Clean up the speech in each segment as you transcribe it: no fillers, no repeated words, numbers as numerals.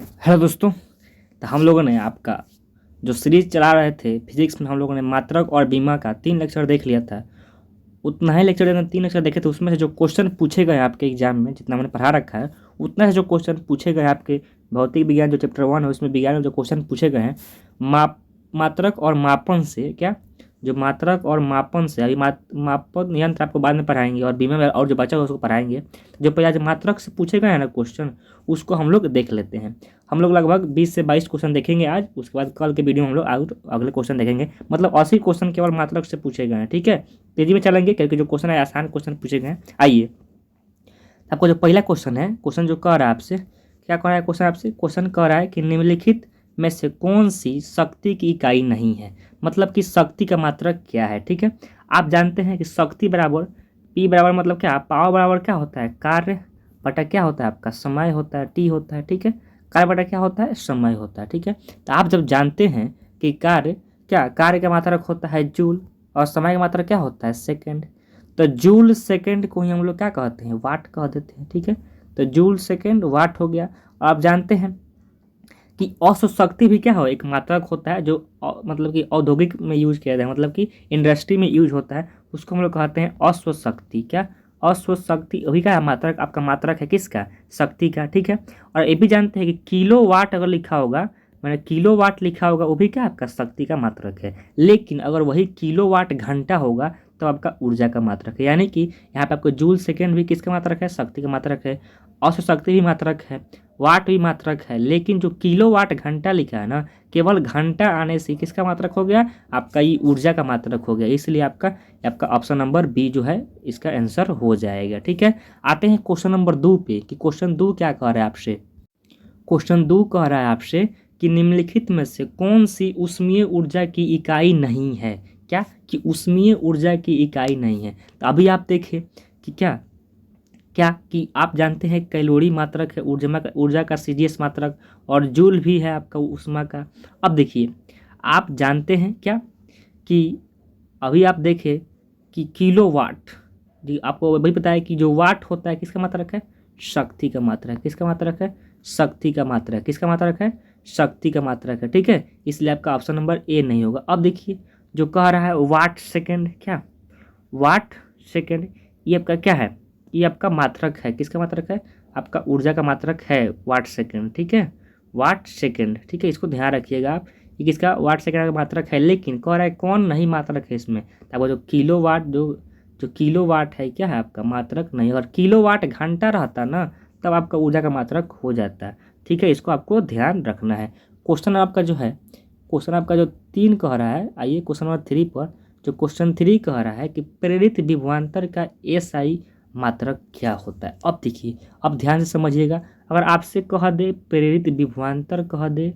Hello दोस्तों। तो हम लोगों ने आपका जो सीरीज चला रहे थे फिजिक्स में, हम लोगों ने मात्रक और बीमा का 3 लेक्चर देख लिया था। उतना ही लेक्चर जब 3 लेक्चर देखे थे उसमें से जो क्वेश्चन पूछे गए आपके एग्जाम में, जितना मैंने पढ़ा रखा है उतना से जो क्वेश्चन पूछे गए आपके भौतिक विज्ञान जो चैप्टर 1 है उसमें विज्ञान में जो क्वेश्चन पूछे गए हैं मात्रक और मापन से, क्या जो मात्रक और मापन से, अभी मापन यंत्र आपको बाद में पढ़ाएंगे और बीमा में और जो बचा है उसको पढ़ाएंगे। जो पहले मात्रक से पूछे गए हैं ना क्वेश्चन, उसको हम लोग देख लेते हैं। हम लोग लगभग 20 से 22 क्वेश्चन देखेंगे आज। उसके बाद कल के वीडियो में हम लोग अगले क्वेश्चन देखेंगे। मतलब 80 क्वेश्चन केवल मात्रक से पूछे गए हैं। ठीक है, तेजी में चलेंगे क्योंकि जो क्वेश्चन है आसान क्वेश्चन पूछे गए हैं। आइए, आपको जो पहला क्वेश्चन है, क्वेश्चन जो कह रहा है आपसे, क्या कह रहा है क्वेश्चन आपसे? क्वेश्चन कह रहा है कि निम्नलिखित में से कौन सी शक्ति की इकाई नहीं है। मतलब कि शक्ति का मात्रक क्या है। ठीक है, आप जानते हैं कि शक्ति बराबर पी बराबर मतलब क्या, पावर बराबर क्या होता है, कार्य बटा क्या होता है आपका समय होता है, टी होता है। ठीक है, कार्य बटा क्या होता है, समय होता है। ठीक है, तो आप जब जानते हैं कि कार्य का मात्रक होता है जूल और समय का मात्रक क्या होता है, सेकेंड, तो जूल सेकेंड को ही हम लोग क्या कहते हैं, वाट कह देते हैं। ठीक है, तो जूल सेकेंड वाट हो गया। आप जानते हैं कि औसत शक्ति भी क्या हो, एक मात्रक होता है जो मतलब कि औद्योगिक में यूज किया जाता है, मतलब कि इंडस्ट्री में यूज होता है, उसको हम लोग कहते हैं औसत शक्ति। क्या, औसत शक्ति अभी का मात्रक, आपका मात्रक है किसका, शक्ति का। ठीक है, और ये भी जानते हैं कि किलो वाट अगर लिखा होगा, मैंने किलो वाट लिखा होगा, वो भी क्या आपका शक्ति का मात्रक है। लेकिन अगर वही किलो वाट घंटा होगा तो आपका ऊर्जा का मात्रक है। यानी कि यहाँ पे आपको जूल सेकेंड भी किसका मात्रक है, शक्ति का मात्रक है। औसत शक्ति भी मात्रक है, वाट भी मात्रक है। लेकिन जो किलो वाट घंटा लिखा है ना, केवल घंटा आने से किसका मात्रक हो गया, आपका ये ऊर्जा का मात्रक हो गया। इसलिए आपका आपका ऑप्शन नंबर बी जो है इसका आंसर हो जाएगा। ठीक है, आते हैं क्वेश्चन नंबर 2 पे कि क्वेश्चन 2 क्या कह रहा है आपसे। क्वेश्चन 2 कह रहा है आपसे कि निम्नलिखित में से कौन सी ऊष्मीय ऊर्जा की इकाई नहीं है। क्या, कि ऊष्मीय ऊर्जा की इकाई नहीं है। तो अभी आप देखिए कि क्या क्या कि आप जानते हैं कैलोरी मात्रक है ऊर्जा का सीजीएस मात्रक, और जूल भी है आपका ऊष्मा का। अब देखिए, आप जानते हैं क्या कि अभी आप देखें कि किलो वाट, जी आपको वही पता है कि जो वाट होता है किसका मात्रक है, शक्ति का मात्रक। किसका मात्रक है, शक्ति का मात्रक। किसका मात्रक है, शक्ति का मात्रक है। ठीक है, इसलिए आपका ऑप्शन नंबर ए नहीं होगा। अब देखिए जो कह रहा है वाट सेकेंड, क्या वाट सेकेंड, ये आपका क्या है, ये आपका मात्रक है। किसका मात्रक है, आपका ऊर्जा का मात्रक है वाट सेकेंड। ठीक है, वाट सेकेंड। ठीक है, इसको ध्यान रखिएगा आप, ये किसका, वाट सेकेंड का मात्रक है। लेकिन कह रहा है कौन नहीं मात्रक है इसमें, तो आपको जो किलो वाट जो जो किलो वाट है क्या है आपका मात्रक नहीं। अगर किलो वाट घंटा रहता ना तब आपका ऊर्जा का मात्रक हो जाता है। ठीक है, इसको आपको ध्यान रखना है। क्वेश्चन आपका जो है, क्वेश्चन आपका जो 3 कह रहा है, आइए क्वेश्चन नंबर 3 पर। जो क्वेश्चन 3 कह रहा है कि प्रेरित विभवांतर का एसआई मात्रक क्या होता है। अब देखिए, अब ध्यान से समझिएगा। अगर आपसे कह दे प्रेरित विभवांतर कह दे,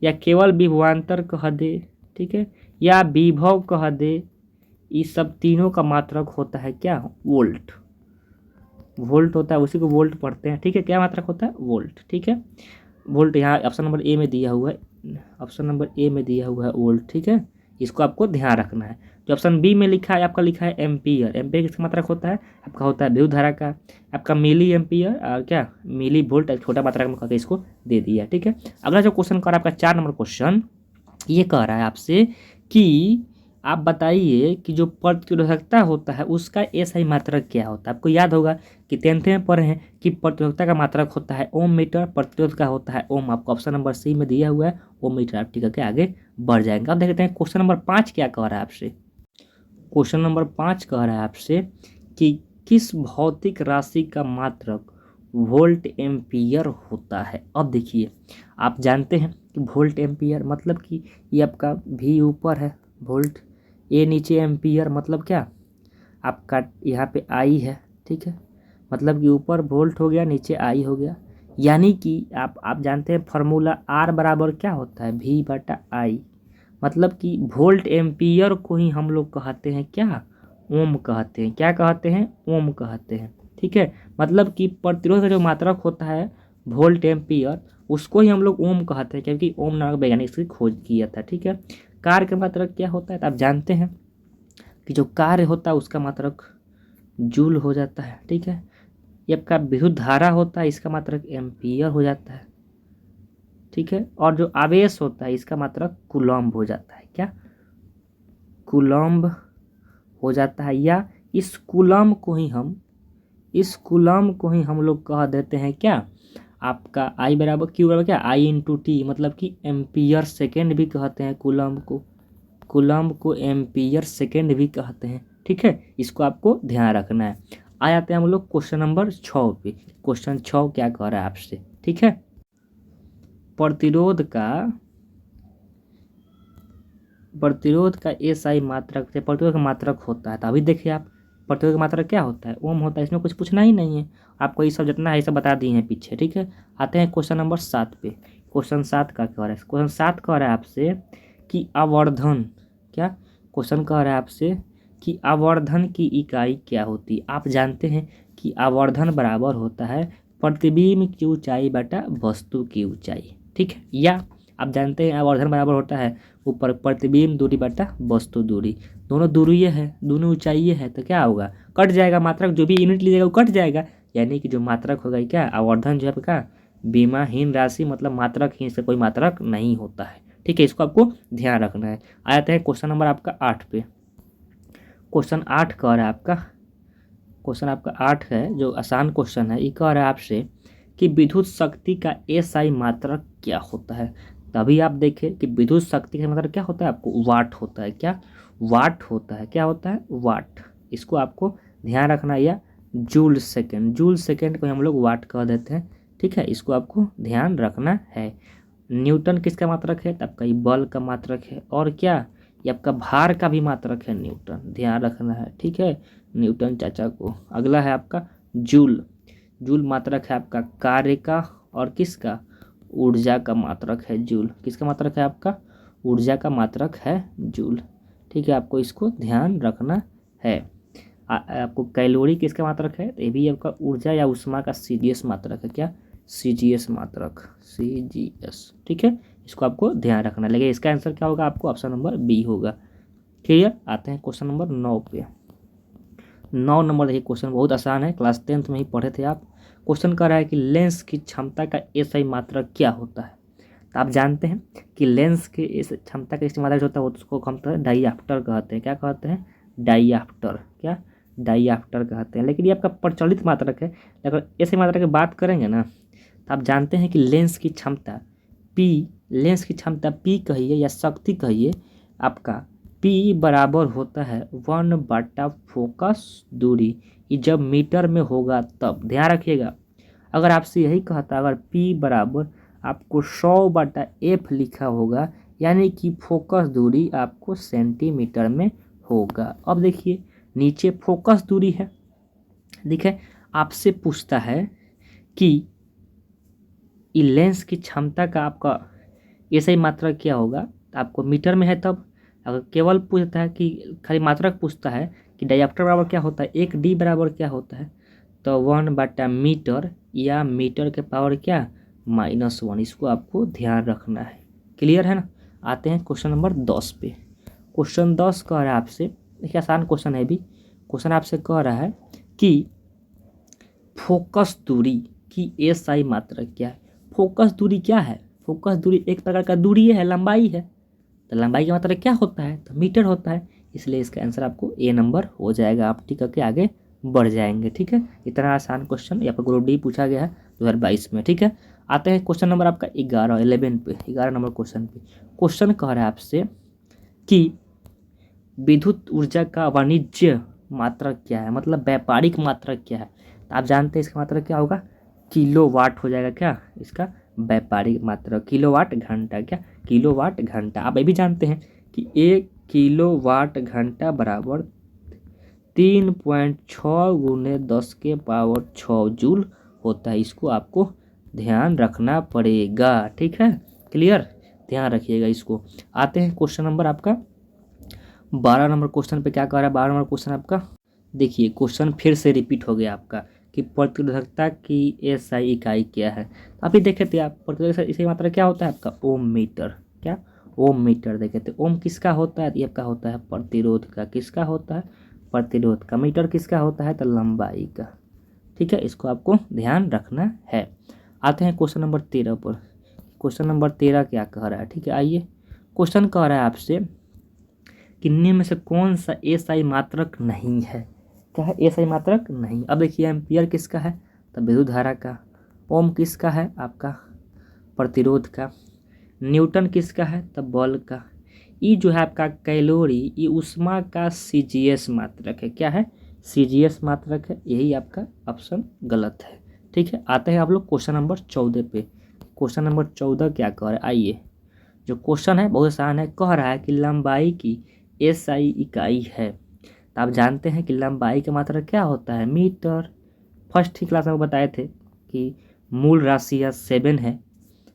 या केवल विभवांतर कह दे, ठीक है, या विभव कह दे, इस सब तीनों का मात्रक होता है क्या, वोल्ट। वोल्ट होता है, उसी को वोल्ट पढ़ते हैं। ठीक है, क्या मात्रक होता है, वोल्ट। ठीक है, वोल्ट यहाँ ऑप्शन नंबर ए में दिया हुआ है, ऑप्शन नंबर ए में दिया हुआ है वोल्ट। ठीक है, इसको आपको ध्यान रखना है। जो ऑप्शन बी में लिखा है आपका, लिखा है एम्पियर। एम्पियर किसका मात्रक होता है, आपका होता है विद्युत धारा का। आपका मिली एम्पियर और क्या मिली वोल्ट, छोटा मात्रक में करके इसको दे दिया। ठीक है, अगला जो क्वेश्चन कर रहा है आपका 4 नंबर क्वेश्चन, ये कह रहा है आपसे कि आप बताइए कि जो प्रतिरोधकता होता है उसका एसआई मात्रक क्या होता है। आपको याद होगा कि 10th में पढ़े हैं कि प्रतिरोधकता का मात्रक होता है ओम मीटर, प्रतिरोध का होता है ओम। आपको ऑप्शन नंबर सी में दिया हुआ है ओम मीटर। आप ठीक है आगे बढ़ जाएंगे। अब देखते हैं क्वेश्चन नंबर 5 क्या कह रहा है आपसे। क्वेश्चन नंबर 5 कह रहा है आपसे कि किस भौतिक राशि का मात्रक वोल्ट एम्पियर होता है। अब देखिए, आप जानते हैं कि वोल्ट एम्पियर मतलब कि ये आपका भी ऊपर है वोल्ट, ए नीचे एम्पियर, मतलब क्या आपका यहाँ पे आई है। ठीक है, मतलब कि ऊपर वोल्ट हो गया, नीचे आई हो गया। यानी कि आप जानते हैं फार्मूला आर बराबर क्या होता है, भी बटा आई। मतलब कि वोल्ट एम्पियर को ही हम लोग कहते हैं क्या, ओम कहते हैं। क्या कहते हैं, ओम कहते हैं। ठीक है, मतलब कि प्रतिरोध का जो मात्रक होता है वोल्ट एम्पियर, उसको ही हम लोग ओम कहते हैं, क्योंकि ओम नामक वैज्ञानिक इसकी खोज किया था। ठीक है, कार्य का मात्रक क्या होता है, तो आप जानते हैं कि जो कार्य होता है उसका मात्रक जूल हो जाता है। ठीक है, ये आपका विद्युत धारा होता है, इसका मात्रक एम्पियर हो जाता है। ठीक है। और जो आवेश होता है इसका मात्रक कूलम्ब हो जाता है, क्या कूलम्ब हो जाता है, या इस कूलम्ब को ही हम लोग कह देते हैं क्या, आपका आई बराबर क्यू बराबर क्या आई इंटू टी, मतलब कि एम्पियर सेकेंड भी कहते हैं कूलम्ब को एम्पियर सेकेंड भी कहते हैं, ठीक है। इसको आपको ध्यान रखना है। आ जाते हैं हम लोग क्वेश्चन नंबर 6 पे। क्वेश्चन 6 क्या कह रहा है आपसे, ठीक है। प्रतिरोध का एसआई मात्रक से प्रतिरोध का मात्रक होता है, तो अभी देखिए आप प्रतिरोध का मात्रक क्या होता है, ओम होता है। इसमें कुछ पूछना ही नहीं है आपको, ये सब जितना है ये सब बता दिए हैं पीछे, ठीक है। आते हैं क्वेश्चन नंबर 7 पे। क्वेश्चन 7 का कह रहा है, क्वेश्चन 7 कह रहा है आपसे कि आवर्धन, क्या क्वेश्चन कह रहा है आपसे कि आवर्धन की इकाई क्या होती है। आप जानते हैं कि आवर्धन बराबर होता है प्रतिबिंब की ऊंचाई बटा वस्तु की ऊंचाई, ठीक है। या आप जानते हैं आवर्धन बराबर होता है ऊपर प्रतिबिंब दूरी बटा वस्तु दूरी, दोनों दूरी है, दोनों ऊंचाई है, तो क्या होगा, कट जाएगा मात्रक, जो भी यूनिट लीजिएगा वो कट जाएगा, यानी कि जो मात्रक होगा क्या आवर्धन जो है आपका बीमाहीन राशि, मतलब मात्रक ही से कोई मात्रक नहीं होता है, ठीक है। इसको आपको ध्यान रखना है। आ जाते हैं क्वेश्चन नंबर आपका 8 पे। क्वेश्चन 8 कह रहा है आपका, क्वेश्चन आपका 8 है जो आसान क्वेश्चन है, ये कह रहा है आपसे कि विद्युत शक्ति का एसआई मात्रक क्या होता है। तभी आप देखें कि विद्युत शक्ति का मतलब क्या होता है, आपको वाट होता है, क्या वाट होता है, क्या होता है वाट। इसको आपको ध्यान रखना, या जूल सेकेंड को हम लोग वाट कह देते हैं, ठीक है। इसको आपको ध्यान रखना है। न्यूटन किसका मात्रक है, तो आपका ये बल का मात्रक है, और क्या ये आपका भार का भी मात्रक है न्यूटन, ध्यान रखना है, ठीक है, न्यूटन चाचा को। अगला है आपका जूल मात्रक है आपका कार्य का, और किसका ऊर्जा का मात्रक है जूल, किसका मात्रक है आपका ऊर्जा का मात्रक है जूल, ठीक है। आपको इसको ध्यान रखना है। आपको कैलोरी किसका मात्रक है, तो ये भी आपका ऊर्जा या उष्मा का सीजीएस मात्रक है, क्या सीजीएस मात्रक सीजीएस, ठीक है। इसको आपको ध्यान रखना, लेकिन इसका आंसर क्या होगा, आपको ऑप्शन नंबर बी होगा, क्लियर। आते हैं क्वेश्चन नंबर 9 पे। 9 नंबर देखिए, क्वेश्चन बहुत आसान है, क्लास 10th में ही पढ़े थे आप। क्वेश्चन कर रहा है कि लेंस की क्षमता का एसआई मात्रक क्या होता है। तो आप जानते हैं कि लेंस के इस क्षमता का एसआई मात्रक जो होता है उसको हम डाईआप्टर कहते हैं, क्या कहते हैं डाईआप्टर, क्या डाईआप्टर कहते हैं। लेकिन ये आपका प्रचलित मात्रक है, अगर एसआई मात्रक की बात करेंगे ना, तो आप जानते हैं कि लेंस की क्षमता पी कहिए या शक्ति कहिए, आपका पी बराबर होता है 1/फोकस दूरी। ये जब मीटर में होगा तब, ध्यान रखिएगा। अगर आपसे यही कहता अगर पी बराबर आपको 100/f लिखा होगा, यानी कि फोकस दूरी आपको सेंटीमीटर में होगा। अब देखिए नीचे फोकस दूरी है, देखिए आपसे पूछता है कि ये लेंस की क्षमता का आपका ऐसा ही मात्रक क्या होगा, आपको मीटर में है तब। अगर केवल पूछता है कि खाली मात्रक पूछता है कि डायप्टर बराबर क्या होता है, 1D बराबर क्या होता है, तो 1/मीटर या मीटर के पावर क्या -1। इसको आपको ध्यान रखना है, क्लियर है ना। आते हैं क्वेश्चन नंबर 10 पे। क्वेश्चन 10 कह रहा है आपसे, देखिए आसान क्वेश्चन है भी। क्वेश्चन आपसे कह रहा है कि फोकस दूरी की एसआई मात्रक क्या है। फोकस दूरी क्या है, फोकस दूरी एक प्रकार का दूरी है, लंबाई है, तो लंबाई का मात्रक क्या होता है, तो मीटर होता है। इसलिए इसका आंसर आपको ए नंबर हो जाएगा। आप टिक करके आगे बढ़ जाएंगे, ठीक है। इतना आसान क्वेश्चन यहाँ पर ग्रुप डी पूछा गया है 2022 में, ठीक है। आते हैं क्वेश्चन नंबर आपका 11 पे, 11 नंबर क्वेश्चन पे। क्वेश्चन कह रहा है आपसे कि विद्युत ऊर्जा का वाणिज्य मात्रक क्या है, मतलब व्यापारिक मात्रक क्या है। तो आप जानते हैं इसका मात्रक क्या होगा, किलोवाट हो जाएगा, क्या इसका व्यापारिक मात्रक किलोवाट घंटा, क्या किलोवाट घंटा। आप ये भी जानते हैं कि 1 किलोवाट घंटा बराबर 3.6 × 10⁻6 जूल होता है। इसको आपको ध्यान रखना पड़ेगा, ठीक है, क्लियर, ध्यान रखिएगा इसको। आते हैं क्वेश्चन नंबर आपका 12 नंबर क्वेश्चन पे। क्या कह रहा है 12 नंबर क्वेश्चन आपका, देखिए क्वेश्चन फिर से रिपीट हो गया आपका कि प्रतिरोधकता की एसआई इकाई क्या है। आप ही देखे थे आप प्रतिरोधकता इसकी मात्रा क्या होता है आपका ओम मीटर, क्या ओम मीटर देखे थे। ओम किसका होता है, ये आपका होता है प्रतिरोध का, किसका होता है प्रतिरोध का। मीटर किसका होता है, तो लंबाई का, ठीक है। इसको आपको ध्यान रखना है। आते हैं क्वेश्चन नंबर 13 पर। क्वेश्चन नंबर 13 क्या कह रहा है, ठीक है। आइए, क्वेश्चन कह रहा है आपसे कि निम्न में से कौन सा एसआई मात्रक नहीं है। क्या है? एसआई मात्रक नहीं। अब देखिए, एम्पियर किसका है? तो विद्युत धारा का। ओम किसका है? आपका प्रतिरोध का। न्यूटन किसका है? तब बल का। ये जो है आपका कैलोरी, ये ऊष्मा का सीजीएस मात्रक है। क्या है? सीजीएस मात्रक है। यही आपका ऑप्शन गलत है, ठीक है। आते हैं आप लोग क्वेश्चन नंबर 14 पे। क्वेश्चन नंबर 14 क्या कह रहा है? आइए, जो क्वेश्चन है बहुत आसान है। कह रहा है कि लंबाई की एसआई इकाई है। तो आप जानते हैं कि लंबाई का मात्रक क्या होता है? मीटर। फर्स्ट ही क्लास में बताए थे कि मूल राशि या 7 है।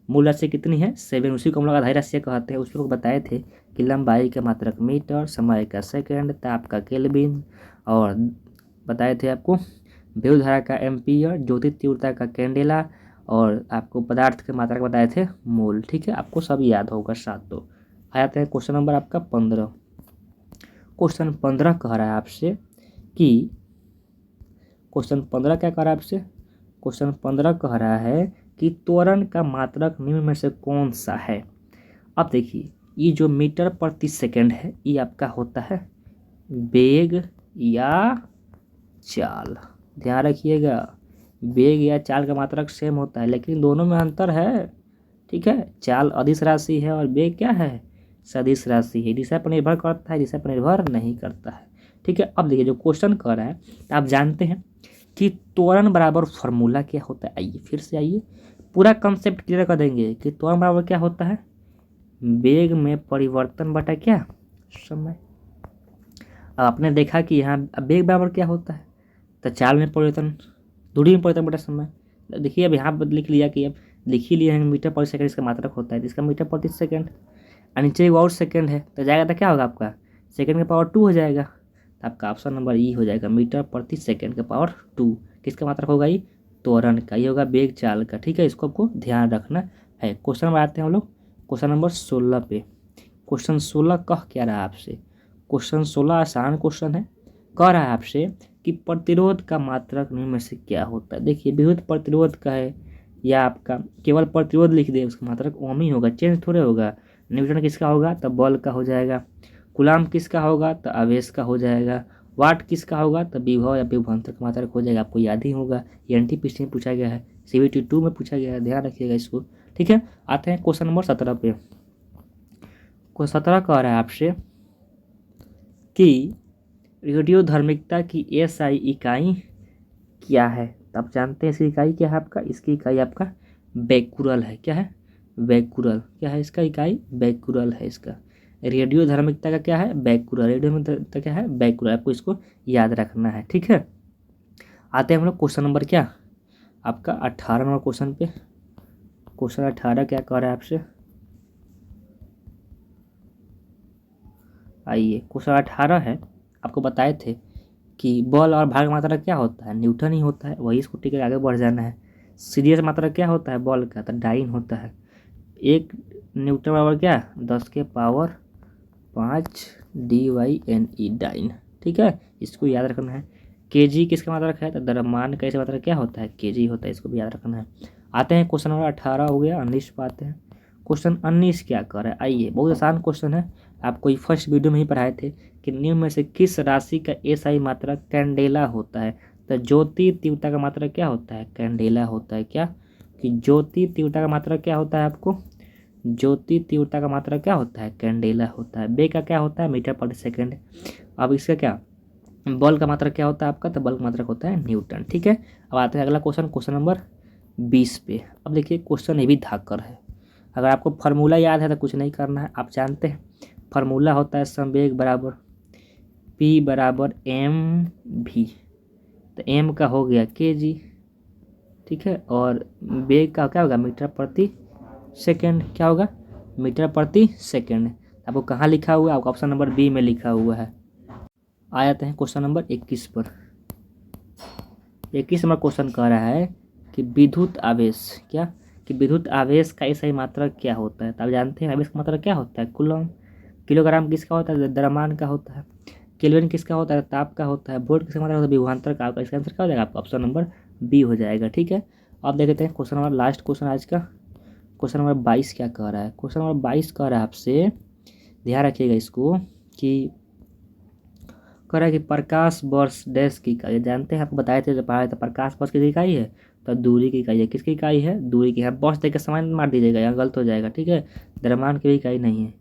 मूल राशि कितनी है? 7। उसी को हम लोग आधारी राशि कहते हैं। उस पर बताए थे कि लंबाई का मात्रक मीटर, समय का सेकंड, ताप का केल्विन, और बताए थे आपको विद्युत धारा का एम्पियर, ज्योति तीव्रता का कैंडेला, और आपको पदार्थ के मात्रक बताए थे मोल, ठीक है। आपको सब याद होगा साथ। तो आ जाते हैं क्वेश्चन नंबर आपका 15। क्वेश्चन 15 कह रहा है आपसे कि क्वेश्चन 15 क्या कह रहा है आपसे? क्वेश्चन 15 कह रहा है कि त्वरण का मात्रक निम्न में से कौन सा है। अब देखिए, ये जो मीटर प्रति सेकंड है, ये आपका होता है वेग या चाल। ध्यान रखिएगा, वेग या चाल का मात्रक सेम होता है, लेकिन दोनों में अंतर है, ठीक है। चाल अदिश राशि है और वेग क्या है? सदिश राशि है। दिशा पर निर्भर करता है, दिशा पर निर्भर नहीं करता है, ठीक है। अब देखिए, जो क्वेश्चन कर रहा है, आप जानते हैं कि त्वरण बराबर फॉर्मूला क्या होता है। आइए फिर से आइए, पूरा कंसेप्ट क्लियर कर देंगे कि त्वरण बराबर क्या होता है? वेग में परिवर्तन बटा क्या? समय। अब आपने देखा कि यहाँ वेग बराबर क्या होता है? तो चाल में परिवर्तन, दूरी में परिवर्तन बटा समय। देखिए, अब यहाँ पर लिख लिया कि अब लिख ही लिया है मीटर पर सेकंड इसका मात्रक होता है, तो इसका मीटर प्रति सेकंड, और नीचे और सेकंड है, तो जाएगा तो क्या होगा आपका? सेकंड का पावर 2 हो जाएगा। तो आपका ऑप्शन नंबर ई हो जाएगा, मीटर प्रति सेकंड का पावर 2। किसका मात्रक होगा? ये त्वरण का। ये होगा वेग चाल का, ठीक है। इसको आपको ध्यान रखना है। क्वेश्चन नंबर आते हैं हम लोग क्वेश्चन नंबर 16 पे। क्वेश्चन 16 कह क्या रहा है आपसे? क्वेश्चन 16 आसान क्वेश्चन है। कह रहा है आपसे कि प्रतिरोध का मात्रक निम्न में से क्या होता है। देखिए, विद्युत प्रतिरोध का है या आपका केवल प्रतिरोध लिख दे, उसका मात्रक ओम ही होगा, चेंज थोड़े होगा। न्यूटन किसका होगा? तो बल का हो जाएगा। कूलाम किसका होगा? तो आवेश का हो जाएगा। वाट किसका होगा? तो विभव या विभवांतर का मात्रक हो जाएगा। आपको याद ही होगा, ये एनटीपीसी में पूछा गया है, सीबीटी 2 में पूछा गया है, ध्यान रखिएगा इसको, ठीक है। आते हैं क्वेश्चन नंबर 17 पे। क्वेश्चन 17 कह रहा है आपसे कि रेडियोधर्मिता की एसआई इकाई क्या है। तो आप जानते हैं इसकी इकाई क्या है आपका? इसकी इकाई आपका बेकुरल है। क्या है? बेकुरल। क्या है इसका इकाई? बेकुरल है इसका। रेडियोधर्मिता का क्या है? बेकुरल। रेडियोधर्मिता क्या है? बेकुरल। आपको इसको याद रखना है, ठीक है। आते हैं हम लोग क्वेश्चन नंबर क्या आपका 18 नंबर क्वेश्चन पे। क्वेश्चन 18 क्या कह रहा है आपसे? आइए, क्वेश्चन 18 है। आपको बताए थे कि बल और भार का मात्रा क्या होता है? न्यूटन ही होता है। वही इसको टिक आगे बढ़ जाना है। सीरियस मात्रा क्या होता है बल का? तो डाइन होता है। 1 न्यूटन बराबर क्या? 10 के पावर 5 DYNE डाइन, ठीक है। इसको याद रखना है। केजी किसका मात्रक है? तो द्रव्यमान का इसका मात्रक क्या होता है? केजी होता है। इसको भी याद रखना है। आते हैं क्वेश्चन नंबर 18 हो गया, 19 पे आते हैं। क्वेश्चन 19 क्या कर रहा है? आइए, बहुत आसान क्वेश्चन है। आपको ये फर्स्ट वीडियो में ही पढ़ाए थे कि निम्न में से किस राशि का एसआई मात्रक कैंडेला होता है। तो ज्योति तीव्रता का मात्रक क्या होता है? कैंडेला होता है। क्या कि ज्योति तीव्रता का मात्रक क्या होता है? आपको ज्योति तीव्रता का मात्रक क्या होता है? कैंडेला होता है। वेग का क्या होता है? मीटर प्रति सेकंड। अब इसका क्या बल का मात्रक क्या होता है आपका? तो बल का मात्रक होता है न्यूटन, ठीक है। अब आते हैं अगला क्वेश्चन, क्वेश्चन नंबर 20 पे। अब देखिए, क्वेश्चन ये भी धाकर है। अगर आपको फार्मूला याद है तो कुछ नहीं करना है। आप जानते हैं फार्मूला होता है संवेग बराबर P बराबर mv। तो m का हो गया kg, ठीक है। और वेग का क्या होगा? मीटर प्रति सेकंड। क्या होगा? मीटर प्रति सेकंड। आपको कहाँ लिखा हुआ है? आपको ऑप्शन नंबर बी में लिखा हुआ है। आ जाते हैं क्वेश्चन नंबर 21 पर। 21 नंबर क्वेश्चन कह रहा है कि विद्युत आवेश क्या कि विद्युत आवेश का एसआई मात्रक क्या होता है। तो आप जानते हैं आवेश का मात्रक क्या होता है? कूलम। किलोग्राम किसका होता है? द्रव्यमान का होता है। केल्विन किसका होता है? ताप का होता है। वोल्ट किसका मात्रक होता है? विभवांतर का। इसका आंसर क्या हो जाएगा? आपका ऑप्शन नंबर बी हो जाएगा, ठीक है। अब देखते हैं क्वेश्चन नंबर लास्ट क्वेश्चन आज का। क्वेश्चन नंबर 22 क्या कह रहा है? क्वेश्चन नंबर 22 कह रहा है आपसे, ध्यान रखिएगा इसको, कि कह रहा है कि प्रकाश वर्ष डैश की इकाई, जानते हैं आपको बताए थे जब पढ़ाया था, प्रकाश वर्ष की इकाई है तो दूरी की इकाई है। किसकी इकाई है? दूरी की है। वर्ष देख के समय मार दीजिएगा, यहाँ गलत हो जाएगा, ठीक है। द्रव्यमान की भी इकाई नहीं है,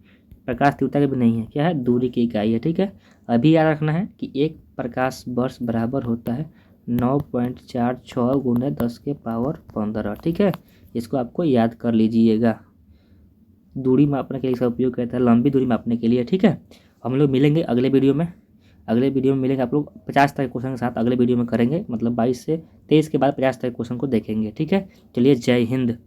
प्रकाश तीव्रता की भी नहीं है, क्या है? दूरी की इकाई है, ठीक है। अभी याद रखना है कि एक प्रकाश वर्ष बराबर होता है 9.46 गुने 10⁻15, ठीक है। इसको आपको याद कर लीजिएगा। दूरी मापने के लिए इसका उपयोग करता है, लंबी दूरी मापने के लिए, ठीक है। हम लोग मिलेंगे अगले वीडियो में, अगले वीडियो में मिलेंगे। आप लोग 50 तक क्वेश्चन के साथ अगले वीडियो में करेंगे, मतलब 22 से 23 के बाद 50 तक क्वेश्चन को देखेंगे, ठीक है। चलिए, जय हिंद।